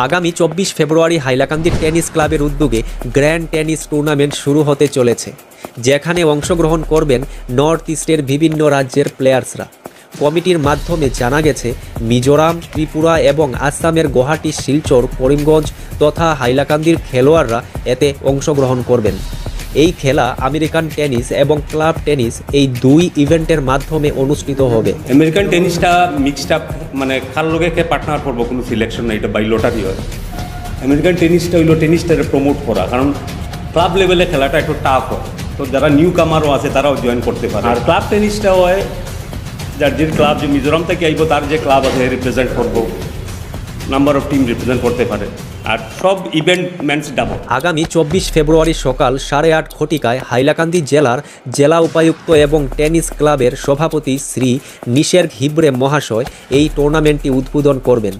আগামী 24 ফেব্রুয়ারি হাইলাকান্দি টেনিস ক্লাবের উদ্যোগে গ্র্যান্ড টেনিস টুর্নামেন্ট শুরু হতে চলেছে, যেখানে অংশগ্রহণ করবেন নর্থ ইস্টের বিভিন্ন রাজ্যের প্লেয়ার্সরা। কমিটির মাধ্যমে জানা গেছে, মিজোরাম, ত্রিপুরা এবং আসামের গুয়াহাটি, শিলচর, করিমগঞ্জ তথা হাইলাকান্দির খেলোয়াড়রা এতে অংশগ্রহণ করবেন। এই খেলা আমেরিকান টেনিস এবং ক্লাব টেনিস এই দুই ইভেন্টের মাধ্যমে অনুষ্ঠিত হবে। আমেরিকান টেনিসটা মিক্সড আপ, মানে কার লোকে পার্টনার করবো কোনো সিলেকশন না, এটা বাই লটারি হয়। আমেরিকান টেনিসটা হইলো টেনিসটাকে প্রমোট করা, কারণ ক্লাব লেভেলে খেলাটা একটু টাফ হয়, তো যারা নিউ কামারও আছে তারাও জয়েন করতে পারে। আর ক্লাব টেনিসটা হয় যার যে ক্লাব, যে মিজোরাম থেকে আইব তার যে ক্লাব আছে রিপ্রেজেন্ট করবো, নাম্বার অফ টিম রিপ্রেজেন্ট করতে পারে, আর সব ইভেন্ট মেন্স ডাবল। আগামী 24 ফেব্রুয়ারি সকাল 8:30 ঘটিকায় হাইলাকান্দি জেলার জেলা উপায়ুক্ত এবং টেনিস ক্লাবের সভাপতি শ্রী নিসর্গ হিবড়ে মহাশয় এই টুর্নামেন্টটি উদ্বোধন করবেন।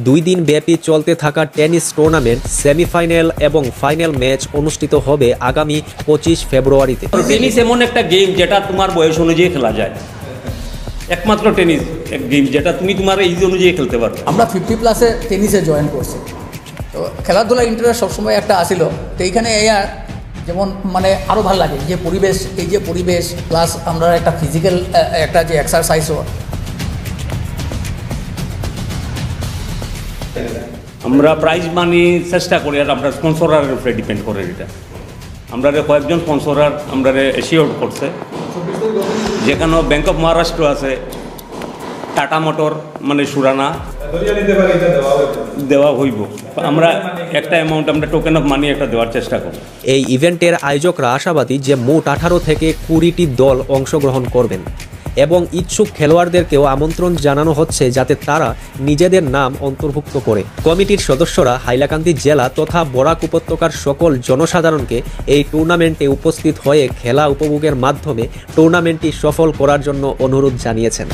2 দিন ব্যাপী চলতে থাকা টেনিস টুর্নামেন্ট সেমিফাইনাল এবং ফাইনাল ম্যাচ অনুষ্ঠিত হবে আগামী 25 ফেব্রুয়ারিতে। টেনিস এমন একটা গেম যেটা তোমার বয়স অনুযায়ী খেলা যায়, একমাত্র টেনিস এক গেম যেটা তুমি তোমার এইজ অনুযায়ী খেলতে পারো। আমরা 50+ টেনিসে জয়েন করছি, তো খেলাধুলা ইন্টারেস্ট সবসময় একটা আসিল। তো এইখানে যেমন মানে আরও ভালো লাগে যে পরিবেশ, এই যে পরিবেশ প্লাস আমরা একটা ফিজিক্যাল একটা যে এক্সারসাইজও। আমরা প্রাইজ মানি চেষ্টা করি, আর আমরা স্পন্সরার উপরে ডিপেন্ড করে। এটা আমরা কয়েকজন স্পন্সরার আমরা এশিওর করছে, যেখানেও ব্যাংক অফ মহারাষ্ট্র আছে, টাটা মোটর মানে সুরানা দেওয়া হইব। আমরা একটা অ্যামাউন্ট, আমরা টোকেন অফ মানি একটা দেওয়ার চেষ্টা করি। এই ইভেন্টের আয়োজকরা আশাবাদী যে মোট 18 থেকে 20টি দল অংশগ্রহণ করবেন এবং ইচ্ছুক খেলোয়াড়দেরকেও আমন্ত্রণ জানানো হচ্ছে যাতে তারা নিজেদের নাম অন্তর্ভুক্ত করে। কমিটির সদস্যরা হাইলাকান্দি জেলা তথা বরাক উপত্যকার সকল জনসাধারণকে এই টুর্নামেন্টে উপস্থিত হয়ে খেলা উপভোগের মাধ্যমে টুর্নামেন্টটি সফল করার জন্য অনুরোধ জানিয়েছেন।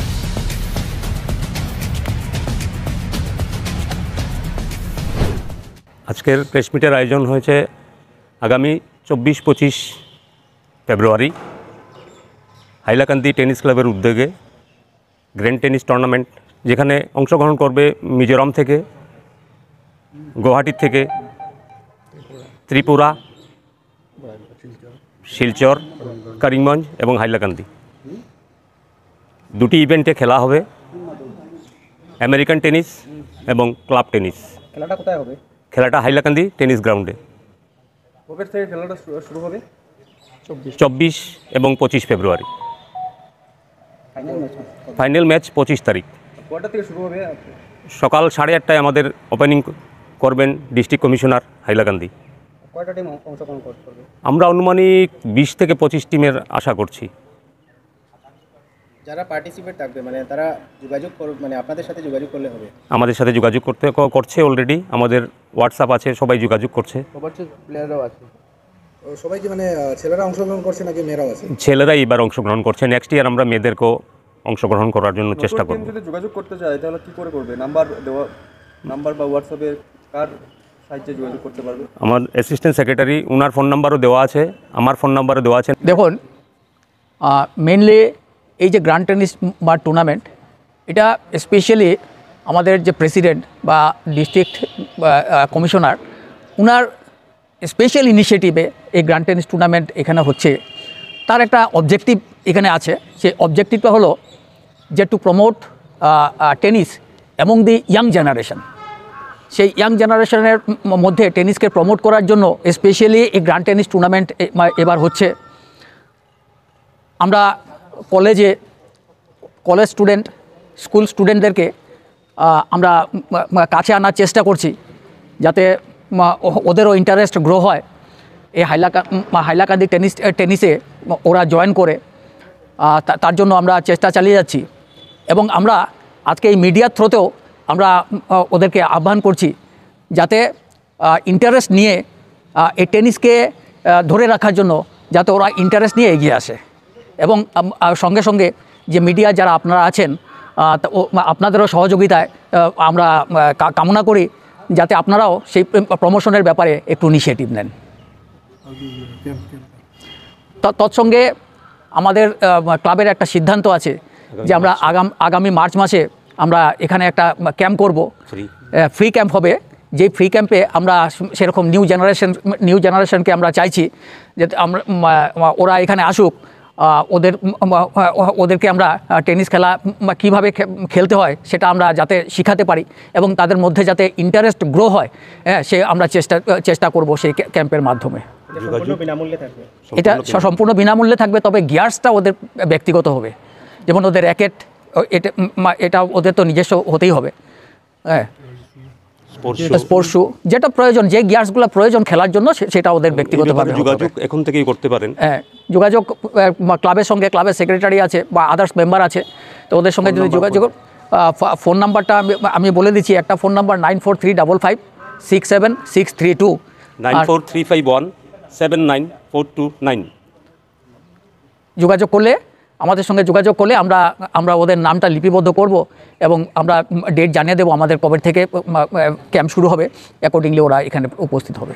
আজকের প্রেস মিটের আয়োজন হয়েছে আগামী 24-25 ফেব্রুয়ারি হাইলাকান্দি টেনিস ক্লাবের উদ্যোগে গ্র্যান্ড টেনিস টুর্নামেন্ট, যেখানে অংশগ্রহণ করবে মিজোরাম থেকে, গুয়াহাটি থেকে, ত্রিপুরা, শিলচর, করিমগঞ্জ এবং হাইলাকান্দি। 2টি ইভেন্টে খেলা হবে, আমেরিকান টেনিস এবং ক্লাব টেনিস। খেলাটা কোথায় হবে? খেলাটা হাইলাকান্দি টেনিস গ্রাউন্ডে। কবে থেকে খেলাটা শুরু হবে? 24 এবং 25 ফেব্রুয়ারি। ফাইনাল ম্যাচ 25 তারিখ। কটা থেকে শুরু হবে? সকাল 8:30টায় আমাদের ওপেনিং করবেন ডিস্ট্রিক্ট কমিশনার হাইলাকান্দি। কয়টা টিম অংশগ্রহণ করবে? আমরা আনুমানিক 20 থেকে 25 টিমের আশা করছি। যারা পার্টিসিপেট থাকবে মানে তারা যোগাযোগ করবে, মানে আপনাদের সাথে যোগাযোগ করলে হবে? আমাদের সাথে যোগাযোগ করছে অলরেডি, আমাদের হোয়াটসঅ্যাপ আছে, সবাই যোগাযোগ করছে। প্লেয়াররাও আছে সবাই, কি মানে ছেলেরা অংশগ্রহণ করছে নাকি মেয়েরাও আছে? ছেলেরাই এবার অংশগ্রহণ করছে, নেক্সট ইয়ার আমরা মেয়েদেরকেও অংশগ্রহণ করার জন্য চেষ্টা করব। যদি যোগাযোগ করতে চায় তাহলে কী করে করবে? নাম্বার বা হোয়াটসঅ্যাপে কার সাহায্যে যোগাযোগ করতে পারবে? আমার অ্যাসিস্ট্যান্ট সেক্রেটারি, ওনার ফোন নাম্বারও দেওয়া আছে, আমার ফোন নাম্বারও দেওয়া আছে। দেখুন, মেনলি এই যে গ্র্যান্ড টেনিস বা টুর্নামেন্ট, এটা স্পেশালি আমাদের যে প্রেসিডেন্ট বা ডিস্ট্রিক্ট কমিশনার, ওনার স্পেশাল ইনিশিয়েটিভে এই গ্র্যান্ড টেনিস টুর্নামেন্ট এখানে হচ্ছে। তার একটা অবজেক্টিভ এখানে আছে, সেই অবজেক্টিভটা হলো যে to promote tennis among the young generation. সেই ইয়াং জেনারেশনের মধ্যে টেনিসকে প্রমোট করার জন্য স্পেশালি এই গ্র্যান্ড টেনিস টুর্নামেন্ট এবার হচ্ছে। আমরা কলেজ স্টুডেন্ট, স্কুল স্টুডেন্টদেরকে আমরা কাছে আনার চেষ্টা করছি, যাতে ওদেরও ইন্টারেস্ট গ্রো হয় এই হাইলাকান্দি টেনিসে ওরা জয়েন করে। তার জন্য আমরা চেষ্টা চালিয়ে যাচ্ছি এবং আমরা আজকে এই মিডিয়ার থ্রুতেও আমরা ওদেরকে আহ্বান করছি যাতে ইন্টারেস্ট নিয়ে এই টেনিসকে ধরে রাখার জন্য যাতে ওরা ইন্টারেস্ট নিয়ে এগিয়ে আসে। এবং সঙ্গে সঙ্গে যে মিডিয়া যারা আপনারা আছেন, আপনাদেরও সহযোগিতায় আমরা কামনা করি যাতে আপনারাও সেই প্রমোশনের ব্যাপারে একটু ইনিশিয়েটিভ নেন। তৎসঙ্গে আমাদের ক্লাবের একটা সিদ্ধান্ত আছে যে আমরা আগামী মার্চ মাসে আমরা এখানে একটা ক্যাম্প করব, ফ্রি ক্যাম্প হবে। যে ফ্রি ক্যাম্পে আমরা সেরকম নিউ জেনারেশনকে আমরা চাইছি যে ওরা এখানে আসুক, ওদেরকে আমরা টেনিস খেলা কীভাবে খেলতে হয় সেটা আমরা যাতে শেখাতে পারি এবং তাদের মধ্যে যাতে ইন্টারেস্ট গ্রো হয়, হ্যাঁ, সে আমরা চেষ্টা করব সেই ক্যাম্পের মাধ্যমে। এটা সম্পূর্ণ বিনামূল্যে থাকবে, তবে গিয়ার্সটা ওদের ব্যক্তিগত হবে। যেমন ওদের র্যাকেট, এটা ওদের তো নিজস্ব হতেই হবে, হ্যাঁ, স্পোর্টস শু, যেটা প্রয়োজন, যে গিয়ার্সগুলো প্রয়োজন খেলার জন্য সেটা ওদের ব্যক্তিগতভাবে যোগাযোগ এখন থেকেই করতে পারেন। হ্যাঁ, যোগাযোগ ক্লাবের সঙ্গে, ক্লাবের সেক্রেটারি আছে বা আদার্স মেম্বার আছে, তো ওদের সঙ্গে যদি যোগাযোগ, ফোন নাম্বারটা আমি বলে দিচ্ছি। একটা ফোন নাম্বার 9435567632, 9435179429। যোগাযোগ করলে, আমাদের সঙ্গে যোগাযোগ করলে আমরা ওদের নামটা লিপিবদ্ধ করব এবং আমরা ডেট জানিয়ে দেবো আমাদের কবে থেকে ক্যাম্প শুরু হবে, অ্যাকর্ডিংলি ওরা এখানে উপস্থিত হবে।